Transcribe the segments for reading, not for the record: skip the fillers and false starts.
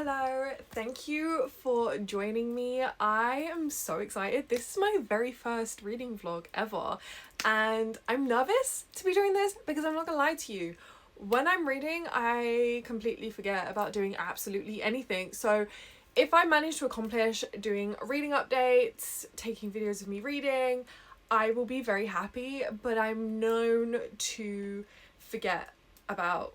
Hello, thank you for joining me. I am so excited. This is my very first reading vlog ever, and I'm nervous to be doing this because I'm not gonna lie to you. When I'm reading, I completely forget about doing absolutely anything. So if I manage to accomplish doing reading updates, taking videos of me reading, I will be very happy, but I'm known to forget about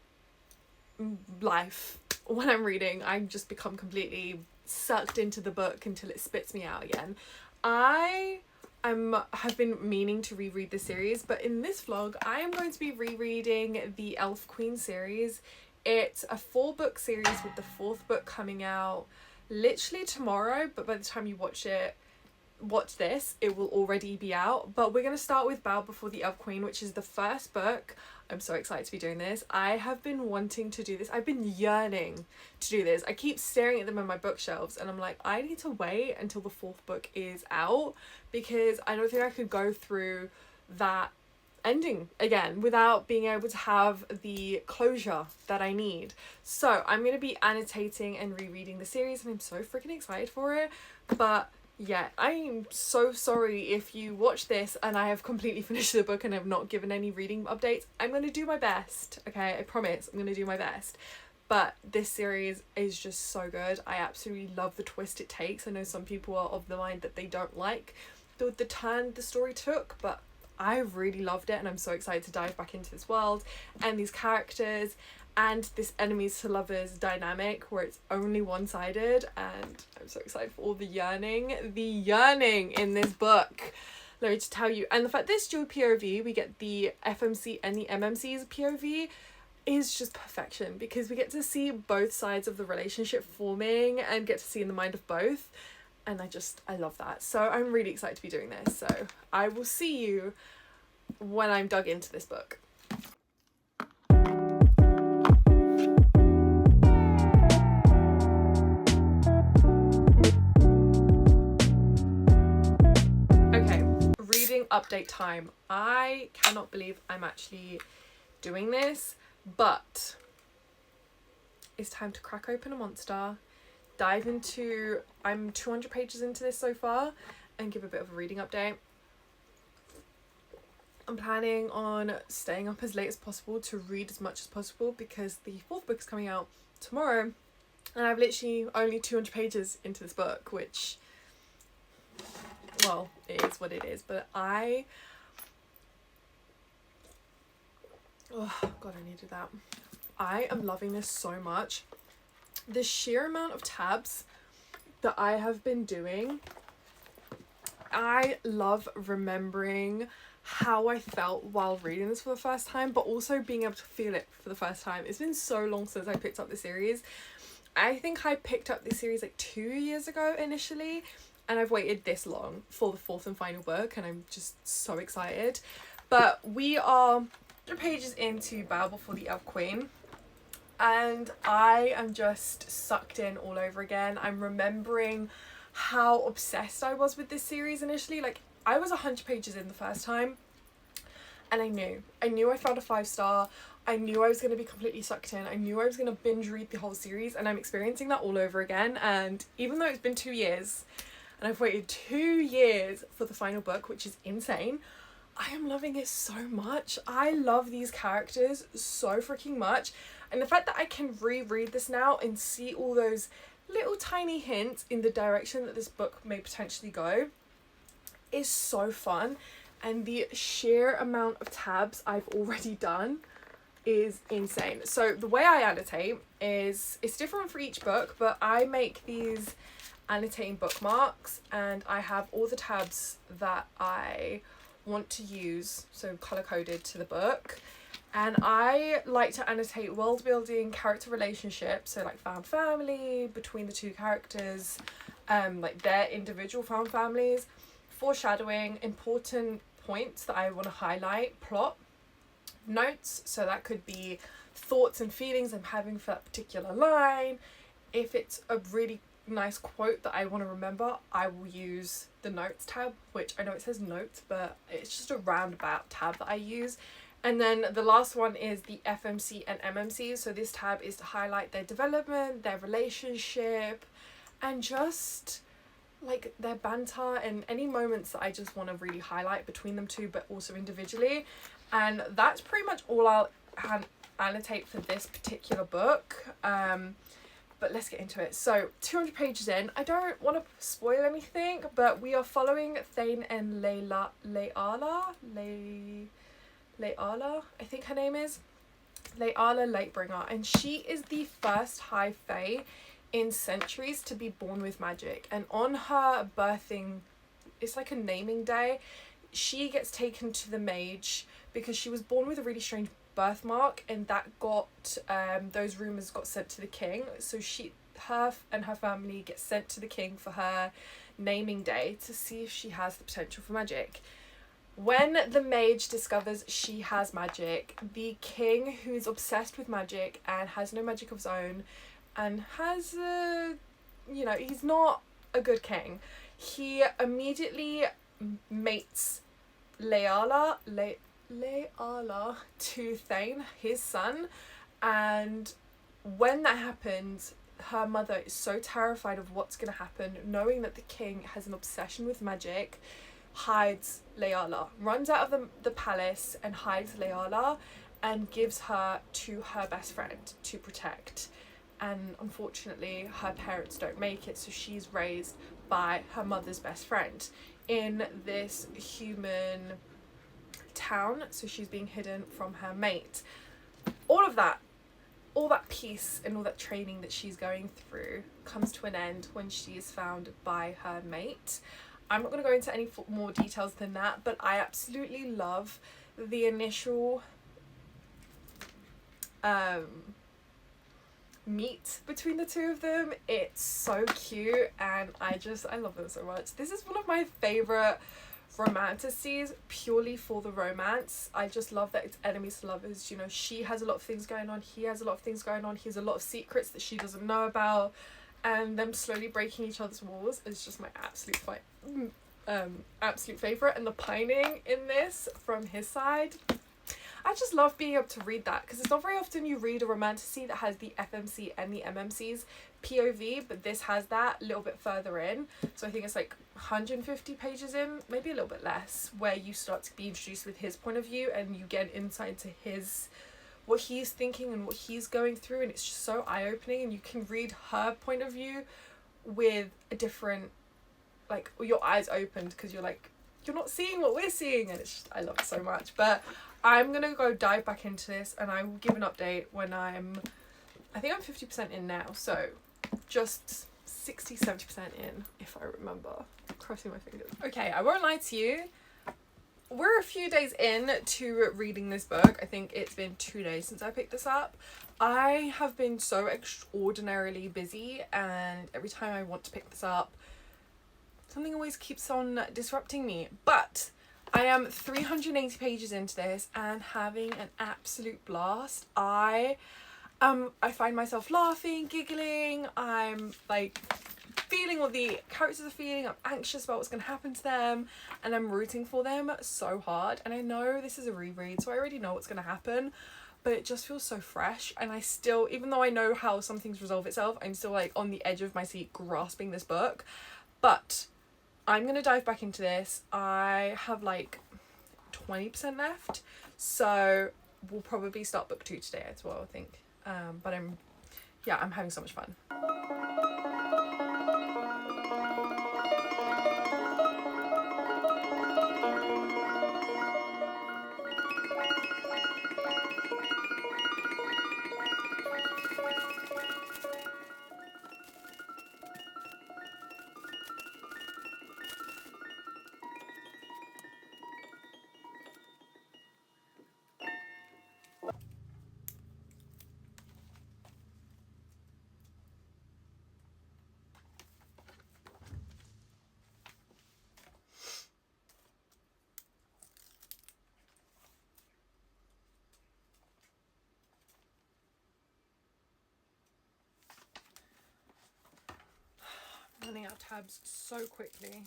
life. When I'm reading, I just become completely sucked into the book until it spits me out again. I have been meaning to reread the series, but in this vlog I am going to be rereading the Elf Queen series. It's a 4-book series with the 4th book coming out literally tomorrow, but by the time you watch this, it will already be out. But we're going to start with Bow Before the Elf Queen, which is the first book. I'm so excited to be doing this. I have been wanting to do this. I've been yearning to do this. I keep staring at them on my bookshelves and I'm like, I need to wait until the 4th book is out because I don't think I could go through that ending again without being able to have the closure that I need. So I'm going to be annotating and rereading the series and I'm so freaking excited for it. But yeah, I'm so sorry if you watch this and I have completely finished the book and have not given any reading updates. I'm going to do my best, okay? I promise I'm going to do my best. But this series is just so good. I absolutely love the twist it takes. I know some people are of the mind that they don't like the turn the story took, but I really loved it and I'm so excited to dive back into this world and these characters and this enemies to lovers dynamic where it's only one-sided, and I'm so excited for all the yearning in this book. Let me just tell you, and the fact this dual POV, we get the FMC and the MMC's POV, is just perfection because we get to see both sides of the relationship forming and get to see in the mind of both, and I love that. So I'm really excited to be doing this. So I will see you when I'm dug into this book. Update time. I cannot believe I'm actually doing this, but it's time to crack open a monster, dive into, I'm 200 pages into this so far, and give a bit of a reading update. I'm planning on staying up as late as possible to read as much as possible because the 4th book is coming out tomorrow and I've literally only 200 pages into this book, which, well, it is what it is, but oh god, I needed that. I am loving this so much. The sheer amount of tabs that I have been doing, I love remembering how I felt while reading this for the first time, but also being able to feel it for the first time. It's been so long since I picked up the series. I think I picked up this series like 2 years ago initially, and I've waited this long for the 4th and final book, and I'm just so excited. But we are 100 pages into Bow Before the Elf Queen, and I am just sucked in all over again. I'm remembering how obsessed I was with this series initially. Like, I was 100 pages in the first time, and I knew I found a 5-star. I knew I was going to be completely sucked in. I knew I was going to binge read the whole series, and I'm experiencing that all over again. And even though it's been 2 years, and I've waited 2 years for the final book, which is insane, I am loving it so much. I love these characters so freaking much. And the fact that I can reread this now and see all those little tiny hints in the direction that this book may potentially go is so fun. And the sheer amount of tabs I've already done is insane. So the way I annotate is, it's different for each book, but I make these annotating bookmarks and I have all the tabs that I want to use, so color coded to the book, and I like to annotate world building, character relationships, so like found family between the two characters, like their individual found families, foreshadowing, important points that I want to highlight, plot, notes, so that could be thoughts and feelings I'm having for that particular line. If it's a really nice quote that I want to remember, I will use the notes tab, which I know it says notes, but it's just a roundabout tab that I use. And then the last one is the FMC and MMC. So this tab is to highlight their development, their relationship, and just like their banter and any moments that I just want to really highlight between them two, but also individually. And that's pretty much all I'll annotate for this particular book. But let's get into it. So 200 pages in, I don't want to spoil anything, but we are following Thane and Layala, I think her name is Layala Lightbringer, and she is the first High Fae in centuries to be born with magic. And on her birthing, it's like a naming day, she gets taken to the mage because she was born with a really strange birthmark, and that got those rumors got sent to the king. So her and her family get sent to the king for her naming day to see if she has the potential for magic. When the mage discovers she has magic, the king, who is obsessed with magic and has no magic of his own, and has he's not a good king, he immediately mates Layala to Thane, his son. And when that happens, her mother is so terrified of what's going to happen, knowing that the king has an obsession with magic, hides Layala, runs out of the palace and hides Layala, and gives her to her best friend to protect. And unfortunately her parents don't make it, so she's raised by her mother's best friend in this human town, so she's being hidden from her mate. All that peace and all that training that she's going through comes to an end when she is found by her mate. I'm not going to go into any more details than that, but I absolutely love the initial meet between the two of them. It's so cute, and I love them so much. This is one of my favorite romanticities purely for the romance. I just love that it's enemies to lovers. You know, she has a lot of things going on, he has a lot of things going on, he has a lot of secrets that she doesn't know about, and them slowly breaking each other's walls is just my absolute favorite. And the pining in this from his side, I just love being able to read that, because it's not very often you read a romantasy that has the FMC and the MMC's POV, but this has that a little bit further in. So I think it's like 150 pages in, maybe a little bit less, where you start to be introduced with his point of view, and you get insight into what he's thinking and what he's going through, and it's just so eye-opening. And you can read her point of view with a different, like, your eyes opened, because you're not seeing what we're seeing, and it's just, I love it so much. But I'm gonna go dive back into this, and I will give an update when I think I'm 50% in now, so just 60-70% in, if I remember. Crossing my fingers. Okay, I won't lie to you, we're a few days in to reading this book. I think it's been 2 days since I picked this up. I have been so extraordinarily busy, and every time I want to pick this up, something always keeps on disrupting me. But I am 380 pages into this and having an absolute blast. I find myself laughing, giggling. I'm like feeling what the characters are feeling. I'm anxious about what's going to happen to them, and I'm rooting for them so hard. And I know this is a reread, so I already know what's going to happen, but it just feels so fresh. And I still, even though I know how some things resolve itself, I'm still like on the edge of my seat grasping this book. But I'm going to dive back into this. I have like 20% left, so we'll probably start book 2 today as well, I think. But I'm having so much fun. Running out of tabs so quickly.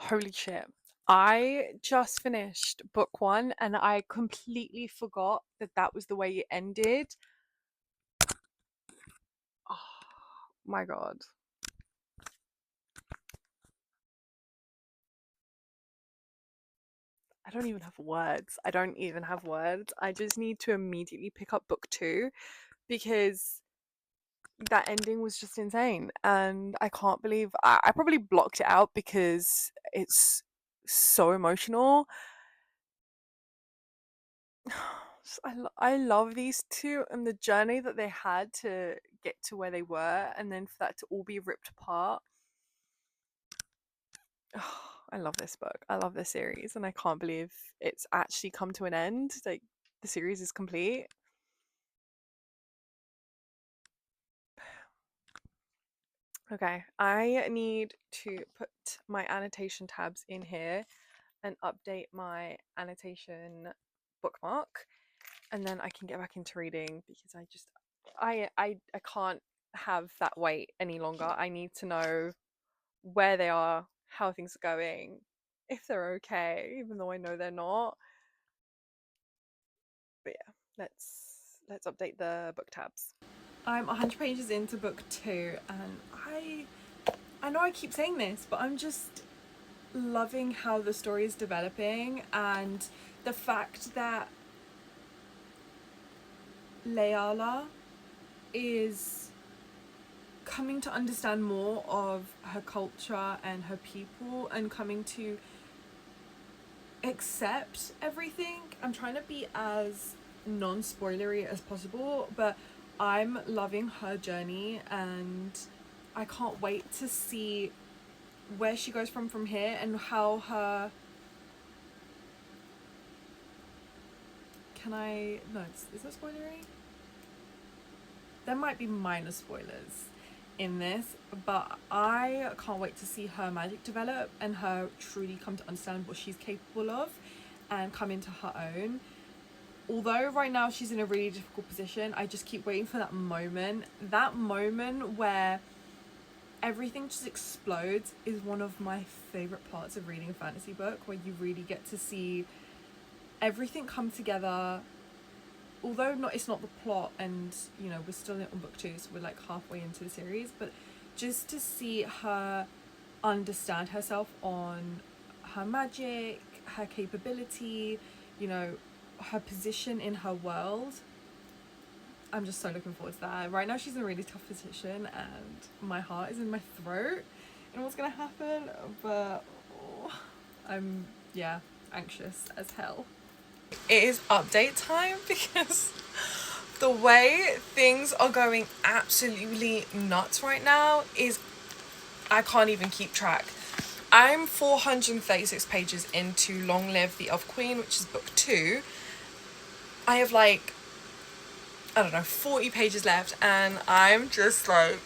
Holy shit. I just finished book one and I completely forgot that that was the way it ended. Oh my god. I don't even have words. I don't even have words. I just need to immediately pick up book two because that ending was just insane. And I can't believe I probably blocked it out because it's so emotional. I love these two and the journey that they had to get to where they were, and then for that to all be ripped apart. I love this book. I love this series, and I can't believe it's actually come to an end. Like, the series is complete. Okay, I need to put my annotation tabs in here and update my annotation bookmark, and then I can get back into reading because I can't have that wait any longer. I need to know where they are, how things are going, if they're okay, even though I know they're not. But yeah, let's update the book tabs. I'm 100 pages into book two, and I know I keep saying this, but I'm just loving how the story is developing, and the fact that Layala is coming to understand more of her culture and her people, and coming to accept everything. I'm trying to be as non-spoilery as possible, but I'm loving her journey, and I can't wait to see where she goes from here, and how her is that spoilery? There might be minor spoilers in this, but I can't wait to see her magic develop and her truly come to understand what she's capable of and come into her own. Although right now she's in a really difficult position, I just keep waiting for that moment where everything just explodes. Is one of my favorite parts of reading a fantasy book, where you really get to see everything come together. Although it's not the plot, and you know, we're still on book two, so we're like halfway into the series, but just to see her understand herself on her magic, her capability, you know, her position in her world, I'm just so looking forward to that. Right now she's in a really tough position, and my heart is in my throat and what's gonna happen, but I'm anxious as hell. It is update time because the way things are going absolutely nuts right now is I can't even keep track. I'm 436 pages into Long Live the Elf Queen, which is book two. I have like, I don't know, 40 pages left, and I'm just like,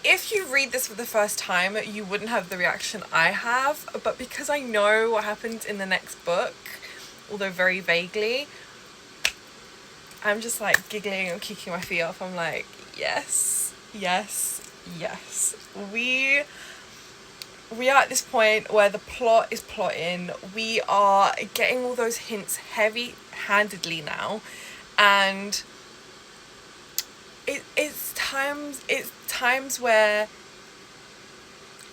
if you read this for the first time, you wouldn't have the reaction I have, but because I know what happens in the next book, although very vaguely, I'm just like giggling and kicking my feet off. I'm like, yes, yes, yes. We are at this point where the plot is plotting. We are getting all those hints heavy-handedly now, and it's times where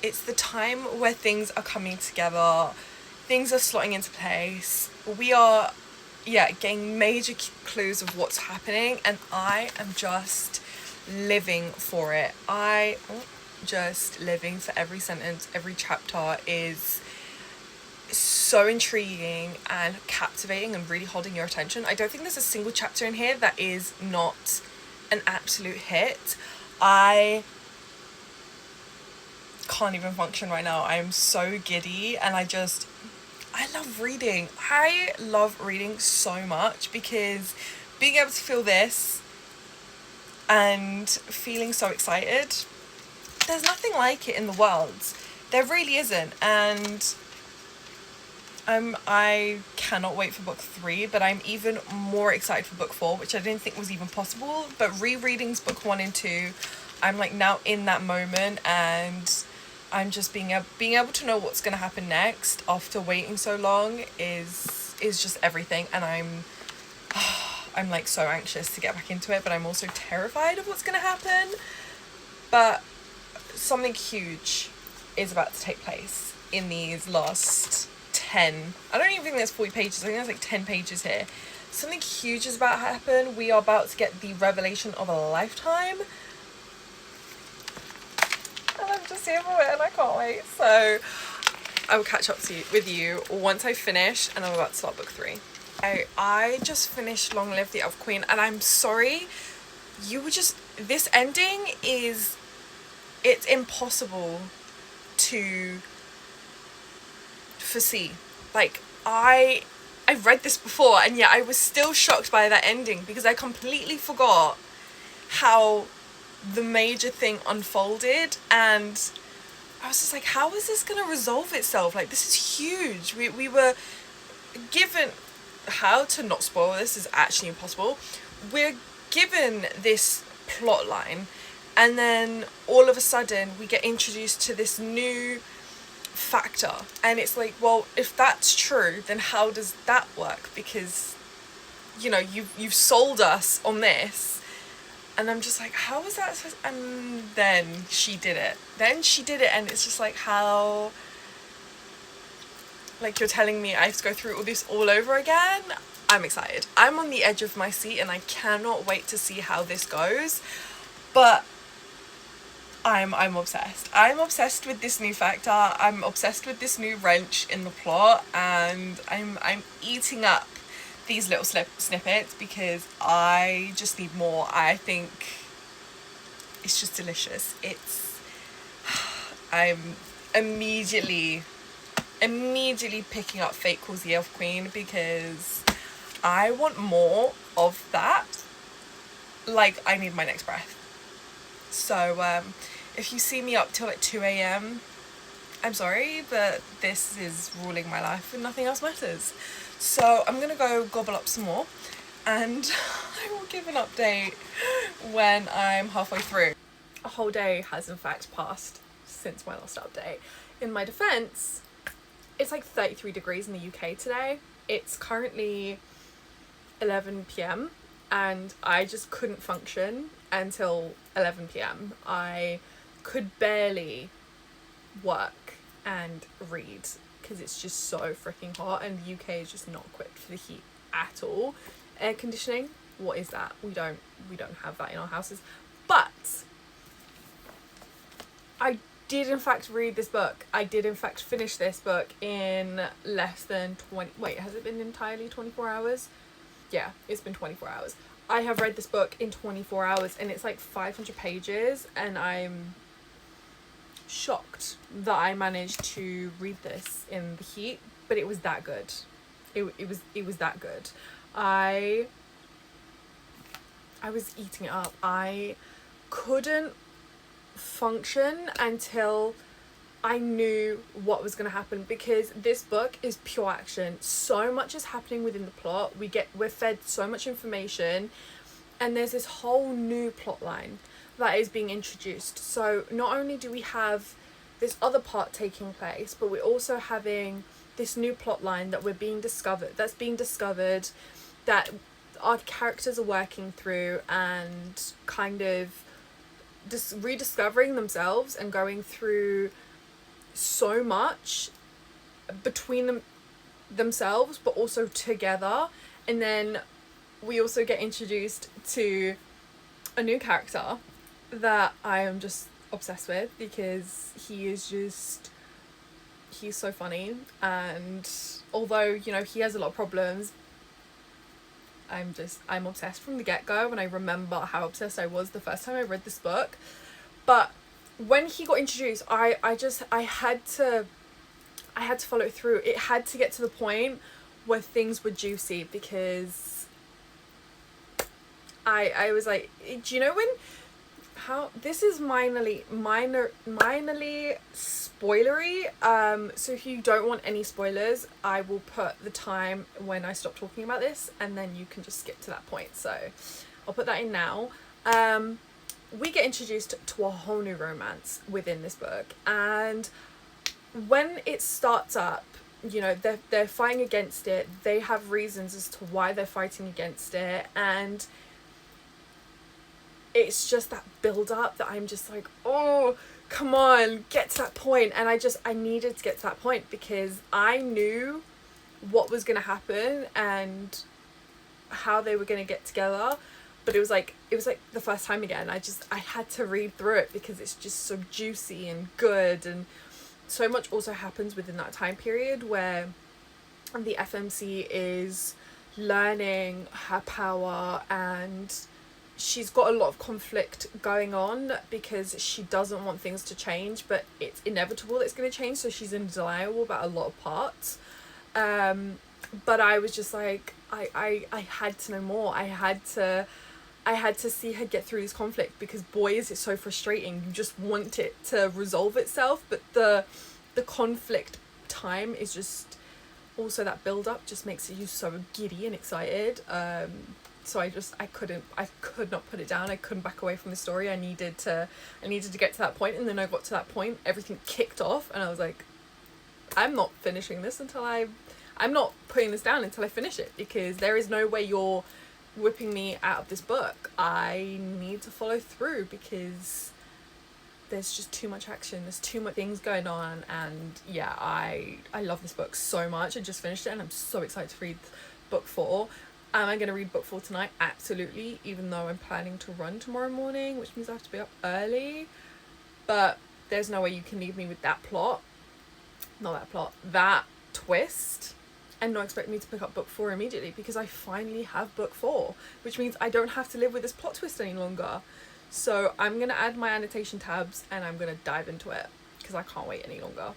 it's the time where things are coming together, things are slotting into place. We are getting major clues of what's happening, and I am just living for it. Just living for every sentence. Every chapter is so intriguing and captivating and really holding your attention. I don't think there's a single chapter in here that is not an absolute hit. I can't even function right now. I am so giddy, and I love reading. I love reading so much because being able to feel this and feeling so excited, there's nothing like it in the world. There really isn't. And I cannot wait for book three, but I'm even more excited for book four, which I didn't think was even possible. But rereadings book one and two, I'm like now in that moment, and I'm just being able to know what's going to happen next after waiting so long is just everything. And I'm like so anxious to get back into it, but I'm also terrified of what's going to happen. But something huge is about to take place in these last 10, I don't even think there's 40 pages, I think there's like 10 pages here. Something huge is about to happen. We are about to get the revelation of a lifetime. And I'm just here for it and I can't wait. So I will catch up with you once I finish, and I'm about to start book 3. I just finished Long Live the Elf Queen, and I'm sorry, this ending it's impossible to foresee. Like, I read this before, and yet I was still shocked by that ending because I completely forgot how the major thing unfolded, and I was just like, how is this gonna resolve itself? Like, this is huge. We were given, how to not spoil this is actually impossible. We're given this plot line, and then all of a sudden we get introduced to this new factor, and it's like, well, if that's true, then how does that work? Because, you know, you've sold us on this. And I'm just like, how is that supposed? And then she did it. And it's just like, how? Like, you're telling me I have to go through all this all over again? I'm excited. I'm on the edge of my seat, and I cannot wait to see how this goes. But I'm obsessed. I'm obsessed with this new factor. I'm obsessed with this new wrench in the plot, and I'm eating up these little snippets because I just need more. I think it's just delicious. I'm immediately picking up Fate Calls the Elf Queen because I want more of that. Like, I need my next breath. So if you see me up till like 2 a.m, I'm sorry, but this is ruling my life and nothing else matters. So I'm gonna go gobble up some more, and I will give an update when I'm halfway through. A whole day has in fact passed since my last update. In my defense, it's like 33 degrees in the UK today. It's currently 11 p.m. and I just couldn't function until 11 p.m. I could barely work and read because it's just so freaking hot, and the UK is just not equipped for the heat at all. Air conditioning, what is that? We don't have that in our houses. But I did in fact read this book. I did in fact finish this book in less than 20, wait, has it been entirely 24 hours? Yeah, it's been 24 hours. I have read this book in 24 hours, and it's like 500 pages, and I'm shocked that I managed to read this in the heat, but it was that good. It was that good. I was eating it up. I couldn't function until I knew what was going to happen, because this book is pure action. So much is happening within the plot. We're fed so much information, and there's this whole new plot line that is being introduced. So not only do we have this other part taking place, but we're also having this new plot line that's being discovered, that our characters are working through and kind of just rediscovering themselves and going through so much between themselves, but also together. And then we also get introduced to a new character that I am just obsessed with, because he's so funny, and although, you know, he has a lot of problems, I'm obsessed from the get-go, and I remember how obsessed I was the first time I read this book. But when he got introduced, I had to follow it through. It had to get to the point where things were juicy, because I was like, do you know when, how, this is minorly spoilery, so if you don't want any spoilers, I will put the time when I stop talking about this, and then you can just skip to that point. So I'll put that in now. we get introduced to a whole new romance within this book, and when it starts up, you know, they're fighting against it. They have reasons as to why they're fighting against it, and it's just that build up that I'm just like, oh, come on, get to that point. And I needed to get to that point because I knew what was going to happen and how they were going to get together. But it was like the first time again. I had to read through it because it's just so juicy and good, and so much also happens within that time period where the FMC is learning her power, and she's got a lot of conflict going on because she doesn't want things to change, but it's inevitable that it's going to change, so she's in denial about a lot of parts. But I was just like, I had to know more. I had to see her get through this conflict, because boy, is it so frustrating. You just want it to resolve itself, but the conflict time is just also, that build up just makes you so giddy and excited. So I could not put it down. I couldn't back away from the story. I needed to get to that point, and then I got to that point, everything kicked off, and I was like, I'm not finishing this I'm not putting this down until I finish it, because there is no way you're whipping me out of this book. I need to follow through because there's just too much action, there's too much things going on, and yeah, I love this book so much. I just finished it and I'm so excited to read book 4. Am I going to read book 4 tonight? Absolutely, even though I'm planning to run tomorrow morning, which means I have to be up early. But there's no way you can leave me with that twist, and not expect me to pick up book 4 immediately, because I finally have book 4, which means I don't have to live with this plot twist any longer. So I'm going to add my annotation tabs and I'm going to dive into it because I can't wait any longer.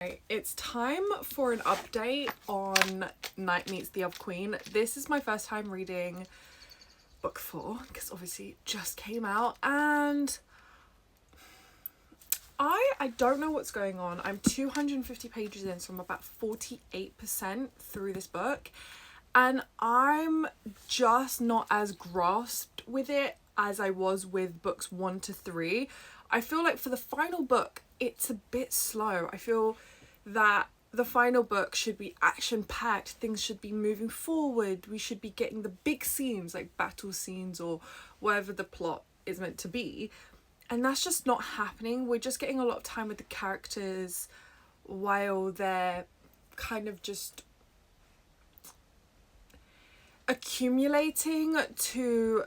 Right, it's time for an update on Night Meets the Elf Queen. This is my first time reading book 4 because obviously it just came out, and I don't know what's going on. I'm 250 pages in, so I'm about 48% through this book, and I'm just not as grasped with it as I was with books 1 to 3. I feel like for the final book, it's a bit slow. I feel that the final book should be action-packed. Things should be moving forward. We should be getting the big scenes, like battle scenes or whatever the plot is meant to be. And that's just not happening. We're just getting a lot of time with the characters while they're kind of just accumulating to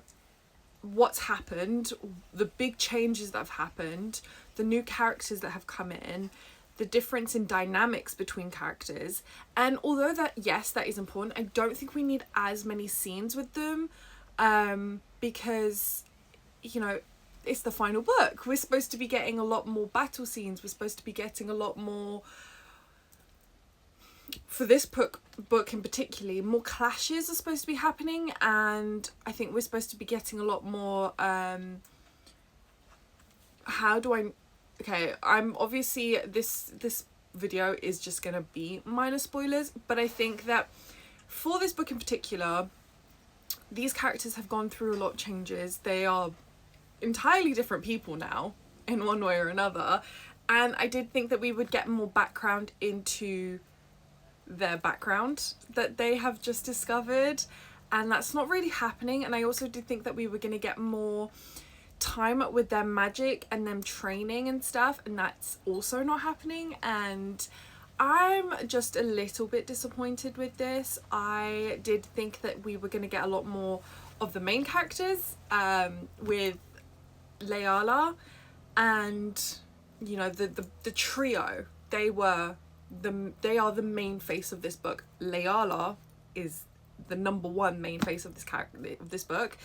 what's happened, the big changes that have happened, the new characters that have come in, the difference in dynamics between characters. And although that, yes, that is important, I don't think we need as many scenes with them, because, you know, it's the final book. We're supposed to be getting a lot more battle scenes. We're supposed to be getting a lot more, for this book in particular, more clashes are supposed to be happening, and I think we're supposed to be getting a lot more, I'm obviously, this video is just gonna be minor spoilers, but I think that for this book in particular, these characters have gone through a lot of changes. They are entirely different people now in one way or another, and I did think that we would get more background into their background that they have just discovered, and that's not really happening. And I also did think that we were going to get more time with their magic and them training and stuff, and that's also not happening, and I'm just a little bit disappointed with this. I did think that we were going to get a lot more of the main characters, with Layala and, you know, the trio. They are the main face of this book. Layala is the number one main face of this book,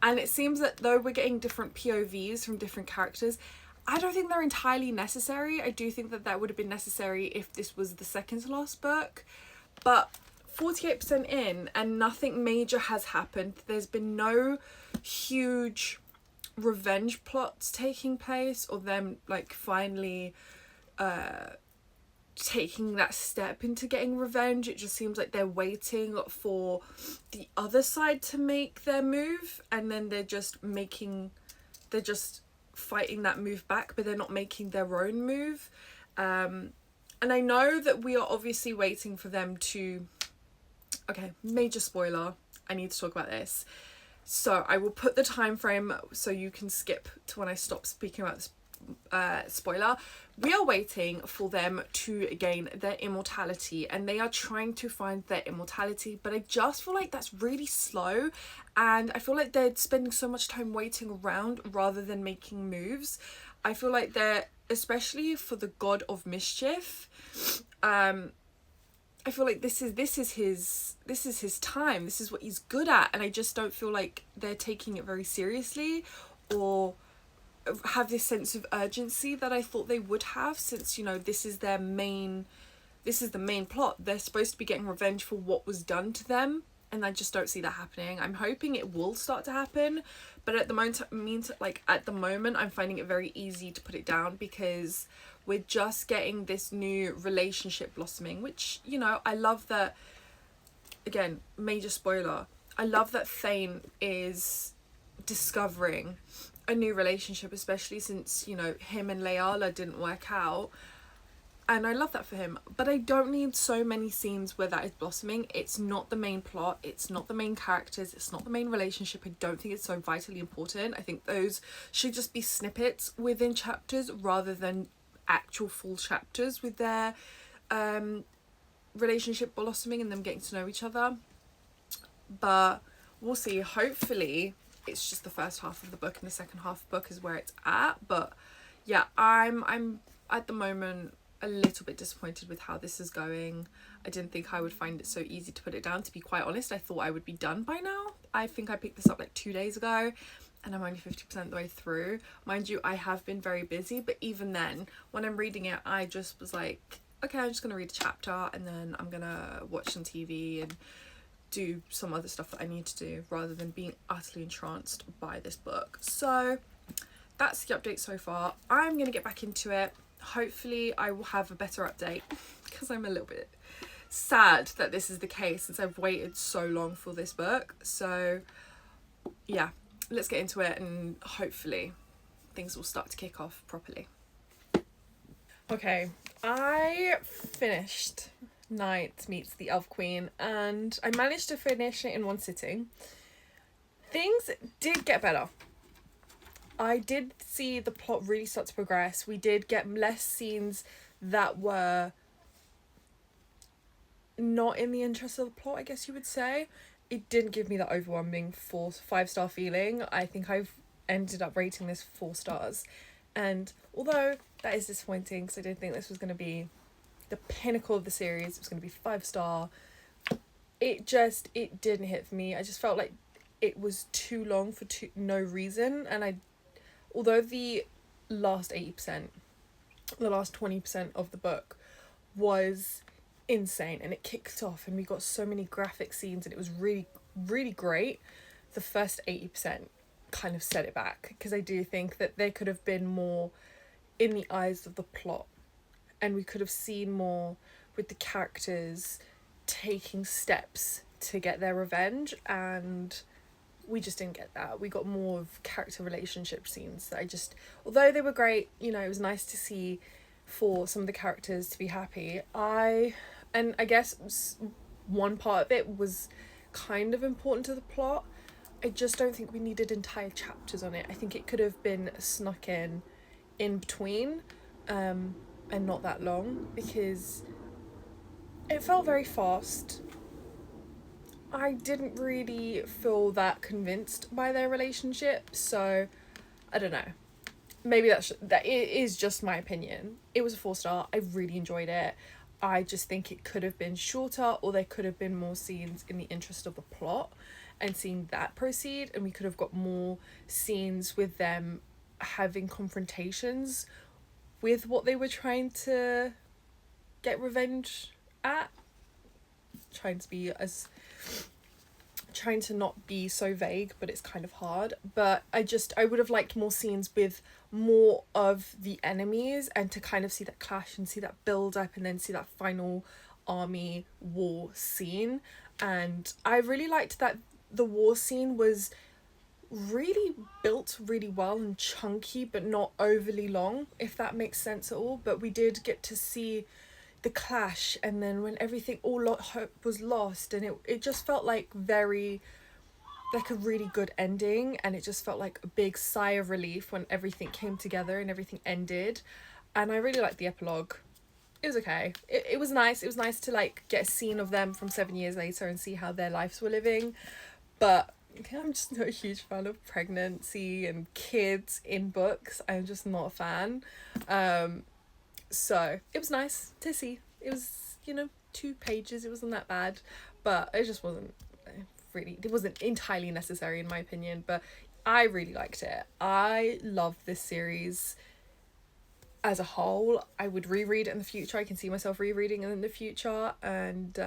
and it seems that though we're getting different POVs from different characters, I don't think they're entirely necessary. I do think that that would have been necessary if this was the second to last book, but 48% in and nothing major has happened. There's been no huge revenge plots taking place, or them like finally taking that step into getting revenge. It just seems like they're waiting for the other side to make their move, and then they're just fighting that move back, but they're not making their own move. And I know that we are obviously waiting for them to, okay, major spoiler, I need to talk about this. So I will put the time frame so you can skip to when I stop speaking about this spoiler. We are waiting for them to gain their immortality, and they are trying to find their immortality, but I just feel like that's really slow, and I feel like they're spending so much time waiting around rather than making moves. I feel like they're, especially for the god of mischief, I feel like this is his time. This is what he's good at, and I just don't feel like they're taking it very seriously or have this sense of urgency that I thought they would have, since, you know, this is the main plot. They're supposed to be getting revenge for what was done to them, and I just don't see that happening. I'm hoping it will start to happen, but at the moment I'm finding it very easy to put it down, because we're just getting this new relationship blossoming, which, you know, I love that. Again, major spoiler, I love that Thane is discovering a new relationship, especially since, you know, him and Layala didn't work out, and I love that for him. But I don't need so many scenes where that is blossoming. It's not the main plot, it's not the main characters, it's not the main relationship. I don't think it's so vitally important. I think those should just be snippets within chapters rather than actual full chapters with their relationship blossoming and them getting to know each other. But we'll see. Hopefully it's just the first half of the book, and the second half of the book is where it's at. But yeah, I'm at the moment a little bit disappointed with how this is going. I didn't think I would find it so easy to put it down, to be quite honest. I thought I would be done by now. I think I picked this up like 2 days ago, and I'm only 50% the way through. Mind you, I have been very busy, but even then, when I'm reading it, I just was like, okay, I'm just gonna read a chapter and then I'm gonna watch some TV and do some other stuff that I need to do, rather than being utterly entranced by this book. So that's the update so far. I'm gonna get back into it. Hopefully I will have a better update, because I'm a little bit sad that this is the case since I've waited so long for this book. So yeah, let's get into it and hopefully things will start to kick off properly. Okay, I finished Night Meets the Elf Queen and I managed to finish it in one sitting. Things did get better. I did see the plot really start to progress. We did get less scenes that were not in the interest of the plot, I guess you would say. It didn't give me that overwhelming 5-star feeling. I think I've ended up rating this 4 stars. And although that is disappointing, because I did think this was going to be the pinnacle of the series, it was going to be 5-star, it didn't hit for me. I just felt like it was too long for no reason. And although the last 80%, the last 20% of the book was insane and it kicked off and we got so many graphic scenes and it was really, really great, the first 80% kind of set it back, because I do think that there could have been more in the eyes of the plot and we could have seen more with the characters taking steps to get their revenge, and we just didn't get that. We got more of character relationship scenes that although they were great, you know, it was nice to see for some of the characters to be happy. And I guess one part of it was kind of important to the plot. I just don't think we needed entire chapters on it. I think it could have been snuck in between, and not that long, because it felt very fast. I didn't really feel that convinced by their relationship, so I don't know. Maybe that is just my opinion. It was a 4-star. I really enjoyed it. I just think it could have been shorter, or there could have been more scenes in the interest of the plot and seeing that proceed, and we could have got more scenes with them having confrontations with what they were trying to get revenge at. Trying to not be so vague, but it's kind of hard. But I would have liked more scenes with more of the enemies, and to kind of see that clash and see that build up and then see that final army war scene. And I really liked that the war scene was really built really well and chunky, but not overly long, if that makes sense at all. But we did get to see the clash, and then when everything hope was lost, and it just felt like a really good ending, and it just felt like a big sigh of relief when everything came together and everything ended. And I really liked the epilogue. It was okay. It was nice. It was nice to like get a scene of them from 7 years later and see how their lives were living. But I'm just not a huge fan of pregnancy and kids in books. I'm just not a fan. So it was nice to see. It was, 2 pages. It wasn't that bad, but it just wasn't entirely necessary in my opinion. But I really liked it. I love this series as a whole. I would reread it in the future. I can see myself rereading it in the future. And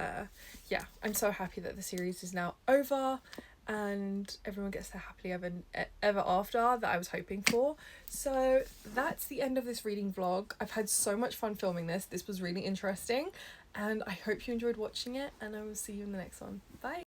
yeah, I'm so happy that the series is now over and everyone gets their happily ever after that I was hoping for. So that's the end of this reading vlog. I've had so much fun filming this. This was really interesting, and I hope you enjoyed watching it, and I will see you in the next one. Bye.